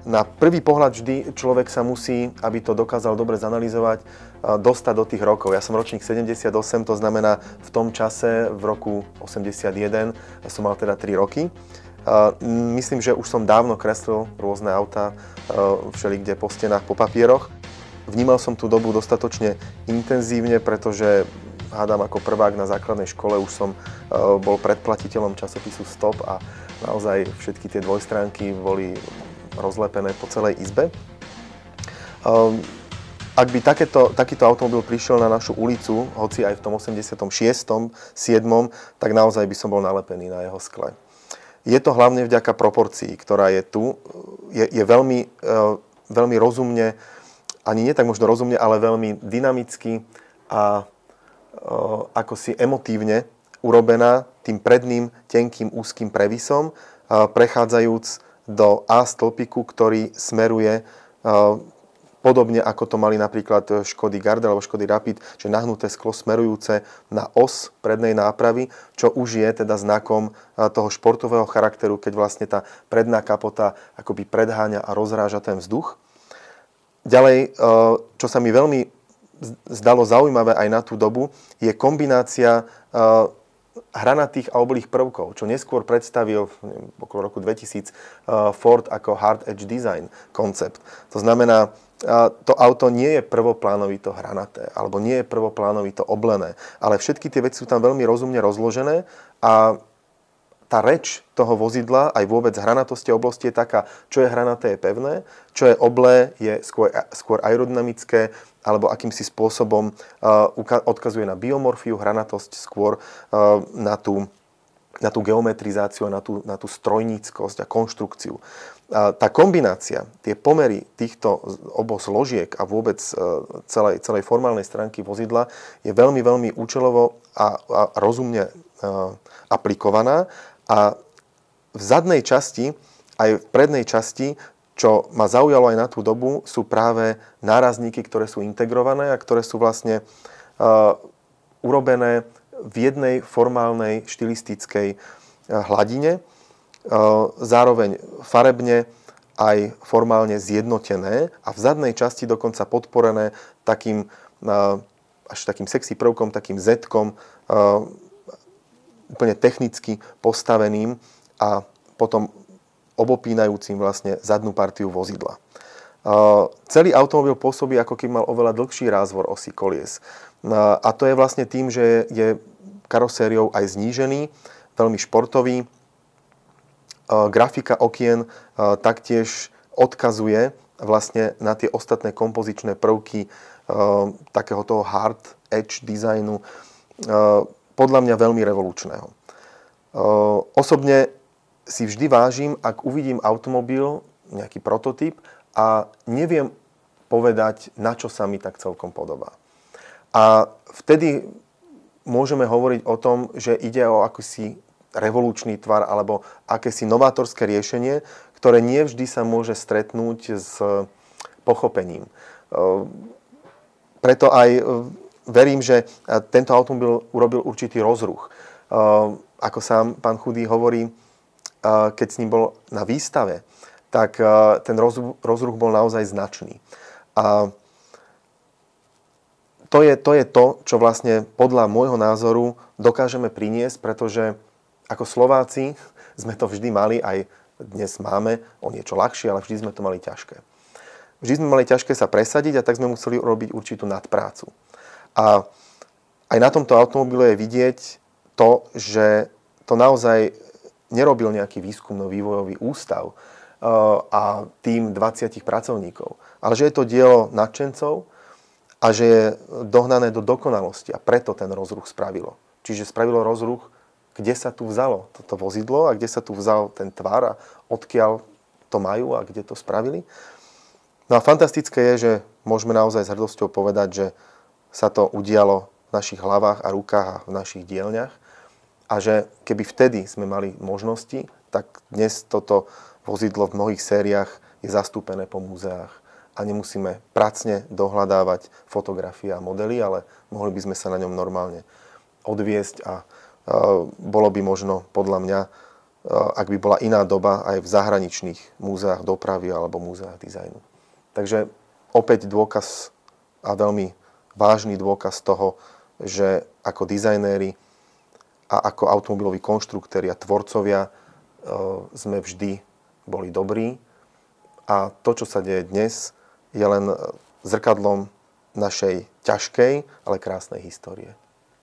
Na prvý pohľad vždy človek sa musí, aby to dokázal dobre zanalyzovať, dostať do tých rokov. Ja som ročník 78, to znamená v tom čase, v roku 81, som mal teda 3 roky. Myslím, že už som dávno kreslil rôzne autá, všelikde po stenách, po papieroch. Vnímal som tú dobu dostatočne intenzívne, pretože hádam ako prvák na základnej škole už som bol predplatiteľom časopisu Stop a naozaj všetky tie dvojstránky boli rozlepené po celej izbe. Ak by takýto automobil prišiel na našu ulicu, hoci aj v tom 86., 7., tak naozaj by som bol nalepený na jeho skle. Je to hlavne vďaka proporcii, ktorá je tu. Je veľmi, veľmi rozumne, ani nie tak možno rozumne, ale veľmi dynamicky a ako si emotívne urobená tým predným, tenkým, úzkým previsom, prechádzajúc do A stĺpiku, ktorý smeruje podobne ako to mali napríklad Škody Garda alebo Škody Rapid, že nahnuté sklo smerujúce na os prednej nápravy, čo už je teda znakom toho športového charakteru, keď vlastne tá predná kapota akoby predháňa a rozráža ten vzduch. Ďalej, čo sa mi veľmi zdalo zaujímavé aj na tú dobu, je kombinácia hranatých a oblých prvkov, čo neskôr predstavil okolo roku 2000 Ford ako Hard Edge Design koncept. To znamená, to auto nie je prvoplánovito hranaté, alebo nie je prvoplánovito oblené, ale všetky tie veci sú tam veľmi rozumne rozložené a tá reč toho vozidla, aj vôbec hranatosti a oblosti je taká, čo je hranaté je pevné, čo je oblé je skôr aerodynamické, alebo akýmsi spôsobom odkazuje na biomorfiu, hranatosť skôr na tú geometrizáciu, na tú strojníckosť a konštrukciu. Tá kombinácia, tie pomery týchto oboch zložiek a vôbec celej formálnej stránky vozidla je veľmi, veľmi účelovo a rozumne aplikovaná. A v zadnej časti, aj v prednej časti, čo ma zaujalo aj na tú dobu, sú práve nárazníky, ktoré sú integrované a ktoré sú vlastne urobené v jednej formálnej štilistickej hladine, zároveň farebne aj formálne zjednotené a v zadnej časti dokonca podporené takým až takým sexy prvkom, takým Z-kom, úplne technicky postaveným a potom obopínajúcim vlastne zadnú partiu vozidla. Celý automobil pôsobí, ako keby mal oveľa dlhší rázvor osí kolies. A to je vlastne tým, že je karosériou aj znížený, veľmi športový. Grafika okien taktiež odkazuje vlastne na tie ostatné kompozičné prvky takého toho hard edge dizajnu, podľa mňa veľmi revolučného. Osobne si vždy vážim, ak uvidím automobil, nejaký prototyp a neviem povedať, na čo sa mi tak celkom podobá. A vtedy môžeme hovoriť o tom, že ide o akýsi revolučný tvar alebo akési novátorské riešenie, ktoré nie vždy sa môže stretnúť s pochopením. Preto aj verím, že tento automobil urobil určitý rozruch. Ako sám pán Chudý hovorí, keď s ním bol na výstave, tak ten rozruch bol naozaj značný. A to je to, čo vlastne podľa môjho názoru dokážeme priniesť, pretože ako Slováci sme to vždy mali, aj dnes máme o niečo ľahšie, ale vždy sme to mali ťažké. Vždy sme mali ťažké sa presadiť a tak sme museli urobiť určitú nadprácu. A aj na tomto automobile je vidieť to, že to naozaj nerobil nejaký výskumno-vývojový ústav a tým 20 pracovníkov, ale že je to dielo nadšencov a že je dohnané do dokonalosti a preto ten rozruch spravilo. Čiže spravilo rozruch, kde sa tu vzalo toto vozidlo a kde sa tu vzal ten tvar a odkiaľ to majú a kde to spravili. No a fantastické je, že môžeme naozaj s hrdosťou povedať, že sa to udialo v našich hlavách a rukách a v našich dielňach a že keby vtedy sme mali možnosti, tak dnes toto vozidlo v mnohých sériách je zastúpené po múzeách a nemusíme pracne dohľadávať fotografie a modely, ale mohli by sme sa na ňom normálne odviesť a bolo by možno podľa mňa ak by bola iná doba aj v zahraničných múzeách dopravy alebo múzeách dizajnu. Takže opäť dôkaz a veľmi vážny dôkaz toho, že ako dizajnéri a ako automobiloví konštruktéri a tvorcovia sme vždy boli dobrí. A to, čo sa deje dnes, je len zrkadlom našej ťažkej, ale krásnej histórie.